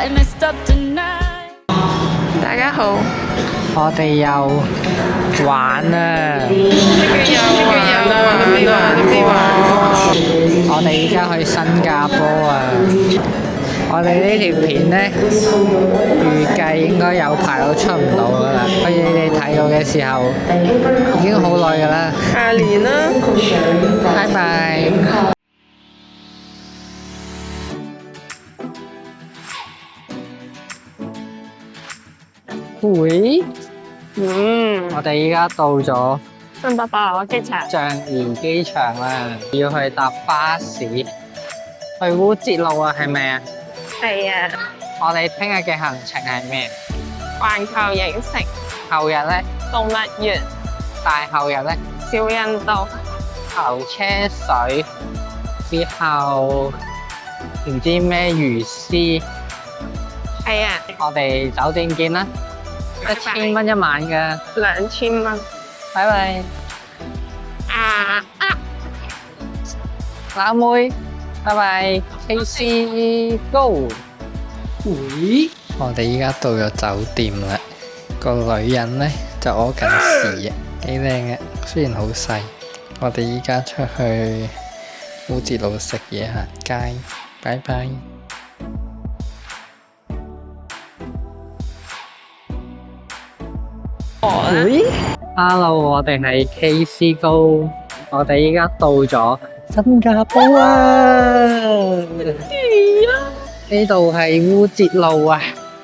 I messed up tonight。大家好，我哋又玩啦！我哋而家去新加坡啊！我哋呢條片呢，預計應該有排都出唔到噶啦。所以你哋睇到嘅時候，已經好耐噶啦。下年啦，拜拜。喂，我哋依家到咗新巴巴機場，樟宜機場啦，要去搭巴士去烏節路啊，係咪啊？係啊，我哋聽日嘅行程係咩？環球影城、後日咧，動物園、大後日咧，小印度、牛車水，之後唔知咩魚絲。係啊，我哋酒店見啦，1000蚊一晚㗎。2000蚊。拜拜。啊！lão妹，拜拜 ，KC Go。喂，我哋依家到咗酒店啦，個女人咧就屙緊屎啊，幾靚嘅，雖然好細。我哋依家出去烏節路食嘢行街，拜拜。喂 ，Hello， 我哋係 KC Go， 我哋依家到咗新加坡啊！呢度係烏節路啊，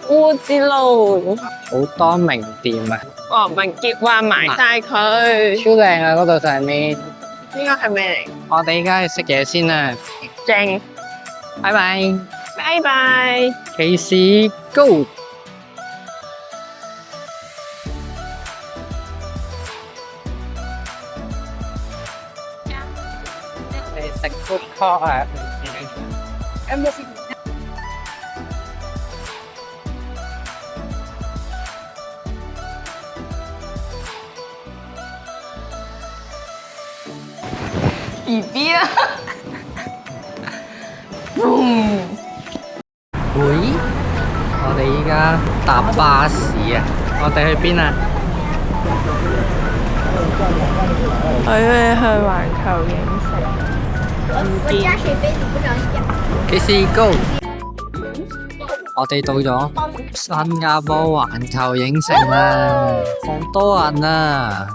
烏節路，好多名店啊，哦，文傑話埋晒佢，超靚啊！嗰度上面，呢個係咩嚟？我哋依家去食嘢先啊，正，拜拜拜拜。 ，KC Go。食 food court 啊！BB 啊！喂，我哋依家搭巴士啊！我哋去邊啊？我要去環球影城。我加水杯，你不着急。KC Go， 我哋到咗新加坡環球影城啦，好多人啊！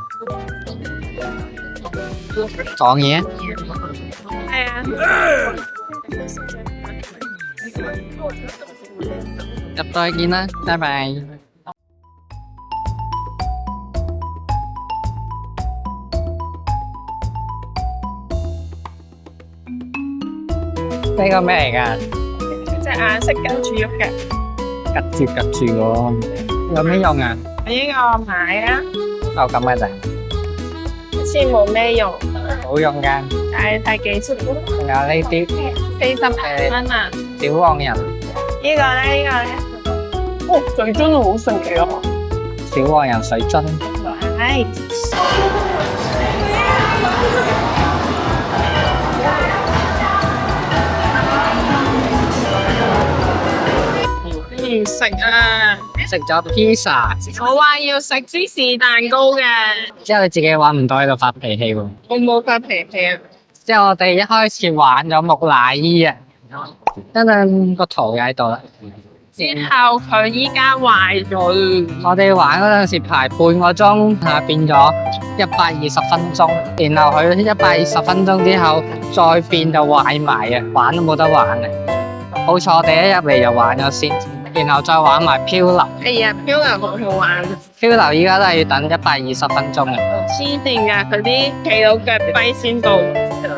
講嘢？係啊。入到去見啦，拜拜。呢個咩嚟㗎？隻眼識跟住喐嘅，夾住喎，有咩用啊？呢個買啊，就咁嘅咋？好似冇咩用，冇用㗎。但係睇幾錢？仲有呢啲48蚊啊！小黃人，呢個咧，哦，水樽好神奇啊！小黃人水樽。係。食啊！食咗 pizza，我話要食芝士蛋糕嘅，之後你自己玩唔到喺度發脾氣喎。我冇發脾氣啊！之後我哋一開始玩咗木乃伊啊，等陣個圖喺度啦。之後佢依家壞咗，我哋玩嗰陣時排半個鐘，下變咗120分鐘，然後佢120分鐘之後再變就壞埋啊，玩都冇得玩啊！好彩我哋一入嚟就玩咗先，然後再玩埋漂流。哎呀，漂流好好玩，漂流依家都係要等120分鐘嘅。黐線噶，佢啲企到腳跛先到。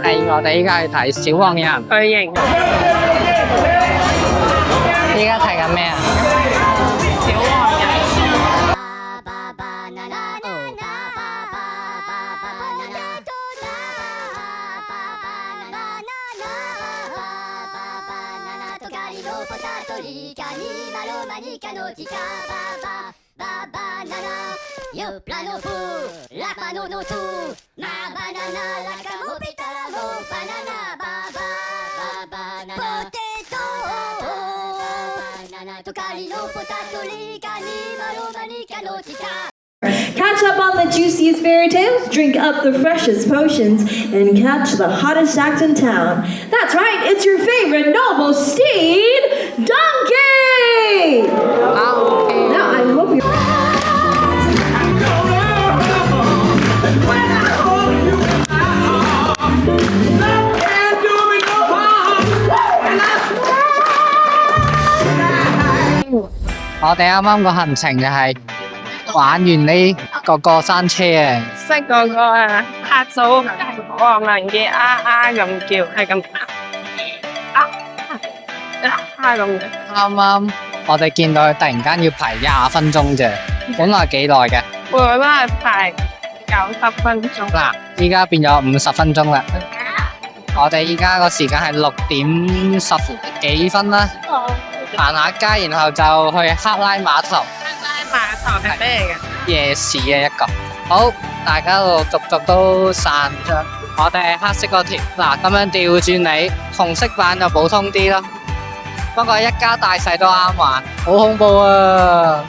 係我哋依家去睇小黃人。巨型。依家睇緊咩啊？小黃人。Yo plano fu, la pano no tu, ma banana la camo pitalamo, banana baba, baba banana potato, banana トカリのポタトリカにマロマニカのティカ Catch up on the juiciest fairy tales, drink up the freshest potions, and catch the hottest act in town. That's right, it's your favorite noble steed, Donkey! Now I hope you.我哋啱啱個行程就係玩完呢個過山車啊！識嗰個啊，嚇到我聞見咁叫，係咁咁嘅。啱啱我哋見到佢突然間要排20分鐘啫，本來幾耐嘅。我覺得係排90分鐘。嗱，依家變咗50分鐘啦。我哋依家個時間係6點10幾分啦。行下街，然後就去克拉碼頭。碼頭係咩嚟嘅？夜市嘅一個。好，大家陸續都散咗。我哋係黑色嗰條，嗱咁樣調轉你，紅色版就普通啲咯。不過一家大細都啱玩，好恐怖啊！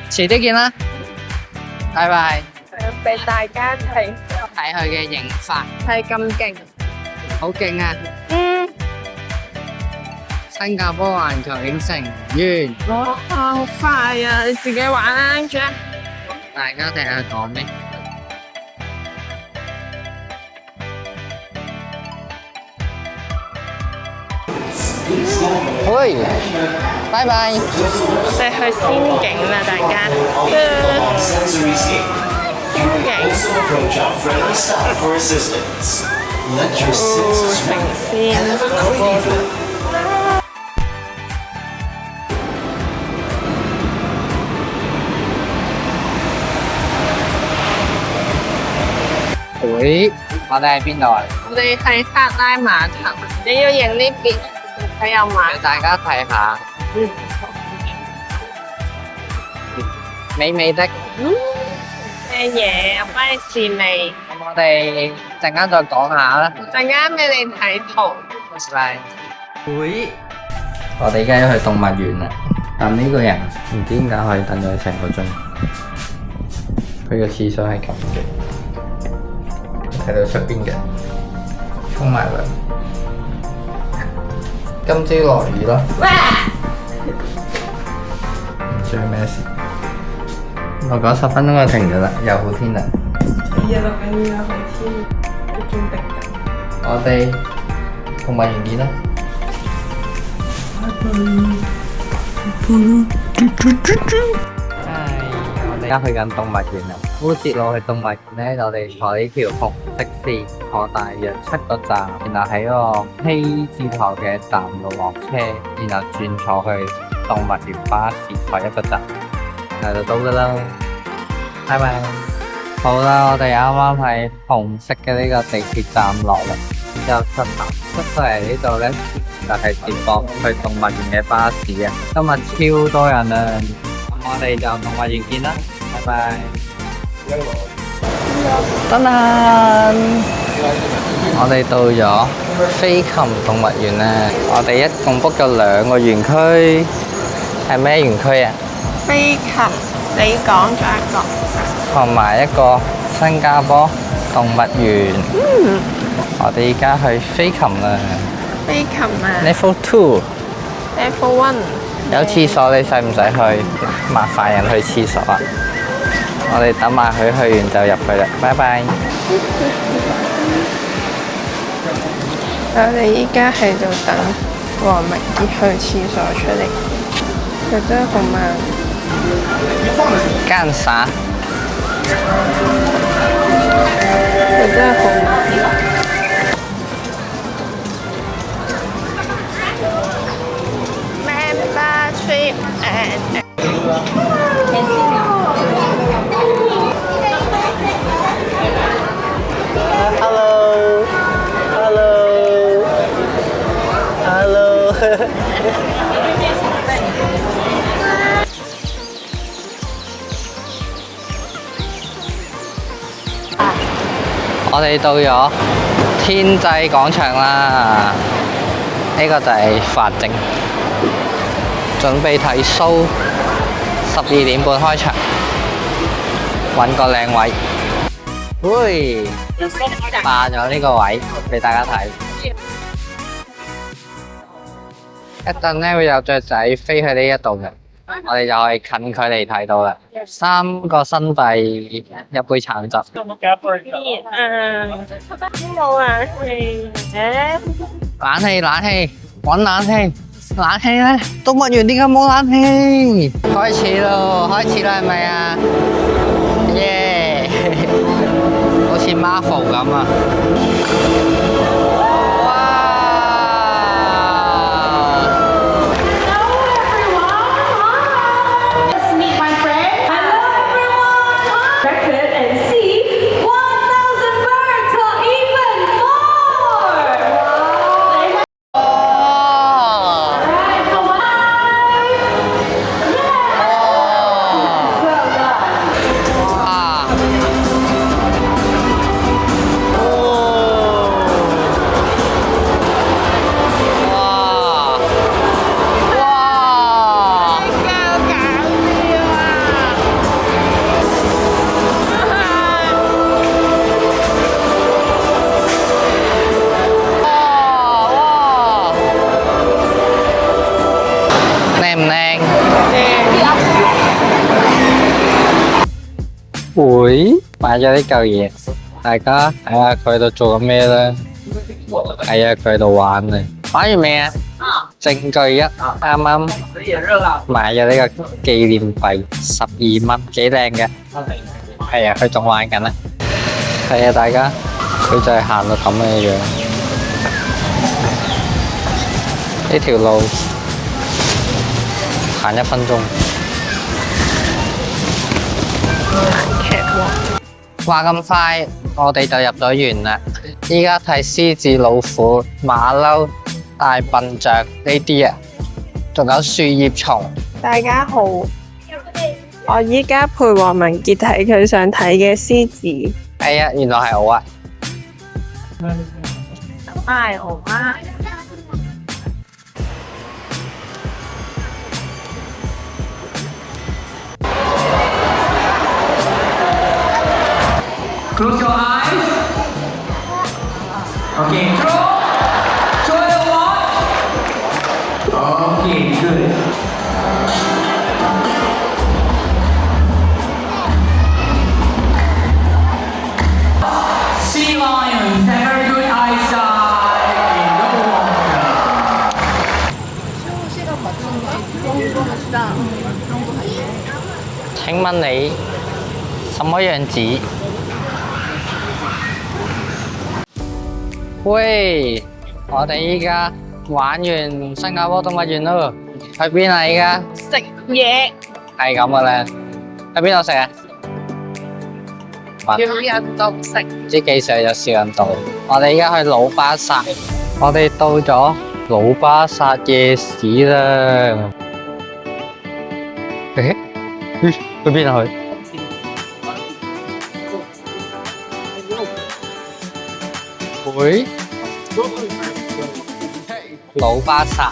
遲啲見啦，拜拜。俾大家睇睇佢嘅刑法，係咁勁。好勁啊！新加坡環球影城完。哇，好快啊！你自己玩啦，Jack。大家睇下講咩？喂，拜拜。我哋去仙境啦，大家。Sensory escape. You may also approach our friendly staff for assistance. Let your senses free and have a great evening. 喂，我哋喺邊度啊？我哋喺克拉碼頭，你要影呢邊，睇有碼俾大家睇下，美美的。咩嘢？有咩事未？咁我哋陣間再講下啦。陣間俾你睇圖。拜。喂，我哋而家要去動物園啦，但呢個人唔知點解可以等咗成個鐘。佢個廁所係咁嘅。睇到出邊嘅，沖埋涼。今朝落雨咯，唔知係咩事。落咗10分鐘就停咗啦，又好天啦。日落緊雨啊，好天，已經定緊。我哋動物園見啦。我哋而家去緊動物園啦。烏節路去動物園咧，我哋坐呢條紅色線，坐大約7個站，然後喺個 K 字頭嘅站度落車，然後轉坐去動物園巴士坐1個站，就到㗎啦。拜拜。好啦，我哋啱啱喺紅色嘅呢個地鐵站落啦，之後出到嚟呢度咧，就係接駁去動物園嘅巴士嘅。今日超多人啊！咁我哋就動物園見啦，拜拜。等等，我哋到咗飛禽動物園啦。我哋一共 book 咗2個園區，係咩園區啊？飛禽，你講咗一個。同埋一個新加坡動物園。我哋而家去飛禽啦。飛禽啊 Level 2。Level 1。有廁所，你使唔使去？麻煩人去廁所啊！我哋等埋佢去完就入去啦，拜拜。我哋依家喺度等黃明傑去廁所出嚟，佢真係好慢。幹啥？佢真係好慢。Member trip and Hello。我哋到咗天際廣場啦，呢呢個就係法證，準備睇 show。12點半開場，揾個靚位。喂，霸咗呢個位俾大家睇。一陣咧會有雀仔飛去呢一度嘅，我哋就可以近距離睇到啦。3個新幣，一杯橙汁。冇冷氣嘅。冷氣，揾冷氣。冷氣咧，動物園點解冇冷氣？開始咯，係咪啊？耶！好似 Marvel 咁啊！哇！ Hello everyone! Let's meet my friend. Hello everyone! Breakfast and see 1,000 birds or even more! Alright, so well done. 會買咗呢嚿嘢，大家睇下佢喺度做緊咩咧？睇下佢喺度玩啊！玩完未啊？證據一，啱啱買咗呢個紀念幣12蚊，幾靚嘅。係啊，佢仲玩緊啊！係啊，大家佢就係行到咁嘅樣。呢條路行1分鐘。話咁快，我哋就入咗園啦。依家睇獅子、老虎、馬騮、大笨象呢啲啊，仲有樹葉蟲。大家好，我依家陪黃文傑睇佢想睇嘅獅子。哎呀，原來係我啊！係我啊！ Close your eyes. Okay, throw your watch. Okay, good. Sea lions have very good eyesight in the water. 請問你什麼樣子？ 喂，我哋依家玩完新加坡動物園咯，去邊啊？依家食嘢，係咁嘅咧，去邊度食啊？少人都食。唔知幾時有少人到。我哋依家去老巴剎，我哋到咗老巴剎夜市啦。誒，去邊啊？去？ 會老巴剎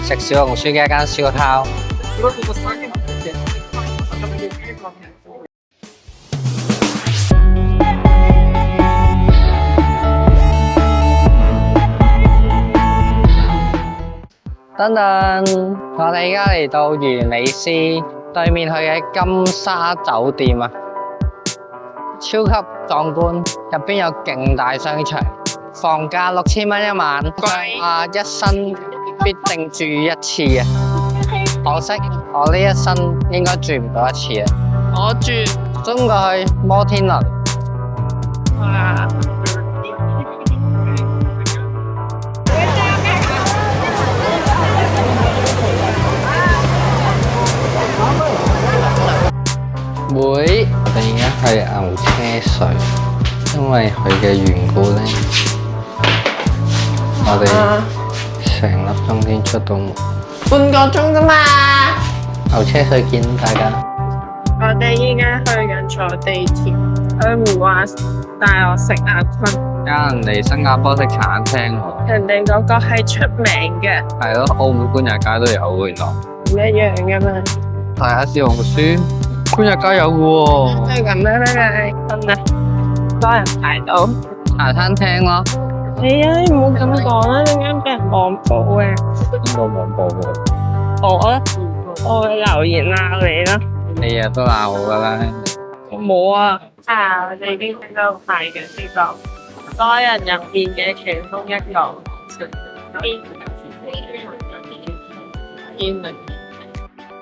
食小紅書嘅一間燒烤。等等，我哋而家嚟到魚尾獅對面佢嘅金沙酒店啊，超級壯觀，入邊有勁大商場。 房價6000蚊一晚，啊一生必定住一次啊！可惜我呢一生應該住唔到一次啊！我住。中過去摩天輪。哇！會，我哋而家係牛車水，因為佢嘅緣故咧。 我哋成粒鐘先出到門，半個鐘啫嘛。牛車水見大家。我哋依家去緊坐地鐵。佢唔話帶我食鴨坤，人哋新加坡式茶餐廳喎，人哋嗰個係出名嘅，係咯，澳門官也街都有喎，原來。唔一樣嘅嘛。睇下小紅書，官也街有嘅喎，即係咁啦，拜拜。真啊，多人排到。茶餐廳咯，係啊，你唔好咁講啦，陣間俾人網暴嘅。邊個網暴喎？我會留言鬧你啦。你日都鬧我㗎啦。我冇啊。啊，我哋已經喺度排緊呢個多人入面嘅其中一個。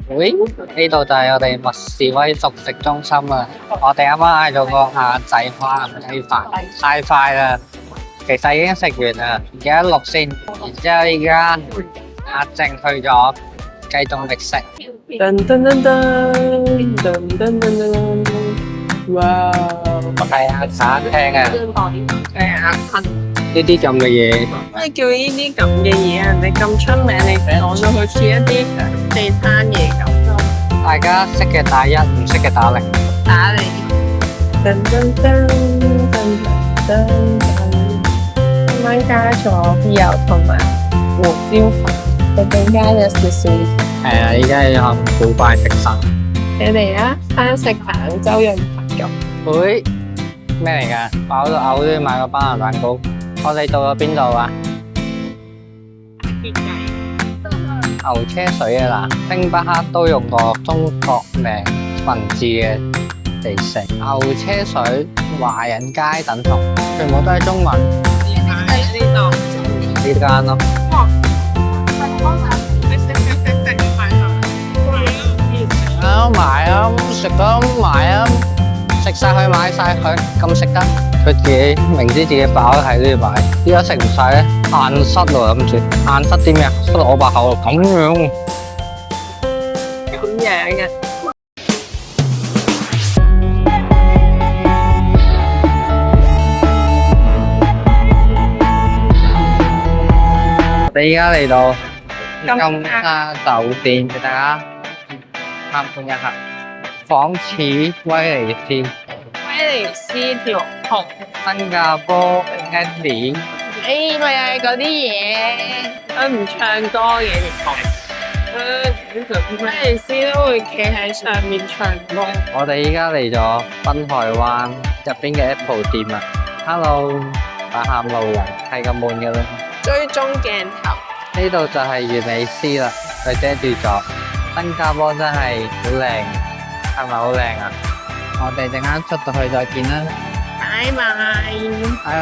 喂，呢度就係我哋麥士威熟食中心啦。我哋啱啱嗌咗個亞仔花雞飯，太快啦！其實已經食完啦，而家錄先。然之後依家阿靜去咗繼續覓食。噔噔噔噔噔噔噔噔，哇！我睇下茶餐廳啊，係阿坤。呢啲咁嘅嘢，咩叫呢啲咁嘅嘢啊？你咁出名，你講到好似一啲地攤嘢咁。大家識嘅打一，唔識嘅打零。打你。噔噔噔噔噔噔。今晚加咗豉油同埋胡椒粉，佢更加有少少。係啊，依家有好快食晒。你嚟啊！餐食廣州人朋友。喂，咩嚟㗎？飽到嘔都要買個班蘭蛋糕。我哋到咗邊度啊？牛車水啊嗱，星巴克都用過中國名文字嘅嚟食。牛車水、華人街等同，全部都係中文。喺呢度。呢間咯。啊買啊，食得買啊，食晒佢買晒佢，咁食得。佢自己明知自己飽都係都要買，依家食唔晒咧，硬塞喎諗住，硬塞啲咩啊？塞落我把口咁樣。咁樣嘅。我哋依家嚟到金沙酒店，俾大家參觀一下，仿似威尼斯。威尼斯條紅，新加坡 Andy，咪又係嗰啲嘢，佢唔唱歌嘅威尼斯都會企喺上面唱歌。我哋依家嚟咗濱海灣入邊嘅 Apple 店啊 ！Hello， 大喊路人係咁悶嘅啦。追蹤鏡頭，呢度就係威尼斯啦，佢遮住咗。新加坡真係好靚，係咪好靚啊？我哋陣間出到去再見啦，拜拜。拜拜。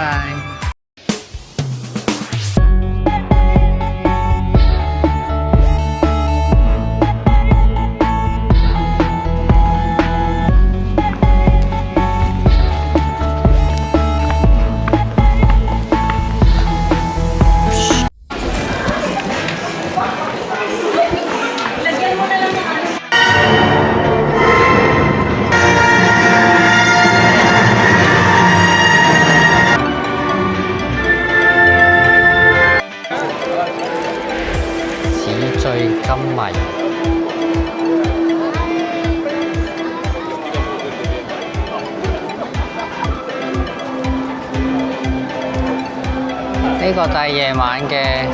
金迷，呢個就係夜晚嘅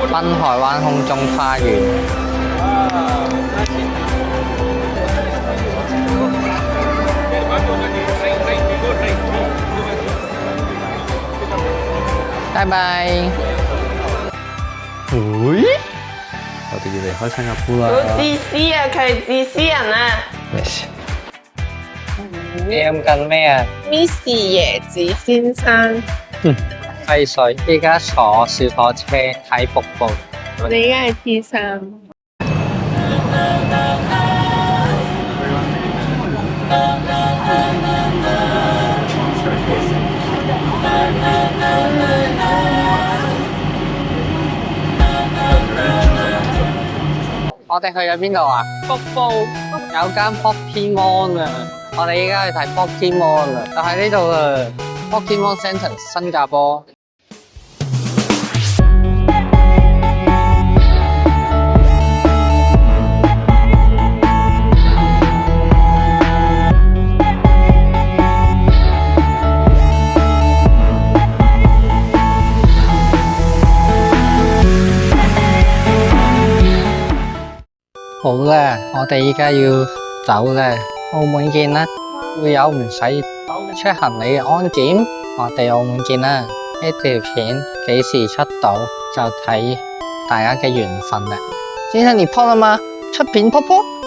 濱海灣空中花園。拜拜。喂？我哋要離開新加坡啦！好自私啊，佢係自私人啊！咩事？你飲緊咩啊 ？Miss 椰子先生，廢水！依家坐小火車睇瀑布。我哋依家係 T3。我哋去咗邊度啊？瀑布有間 Pokemon 啊！我哋依家去睇 Pokemon 啊，就喺呢度啦。Pokemon Center 新加坡。好啦，我哋依家要走啦，澳門見啦，會有唔使出行李嘅安檢，我哋澳門見啦。呢條片幾時出到就睇大家嘅緣分啦。先生你 po 了嗎？出片 po po。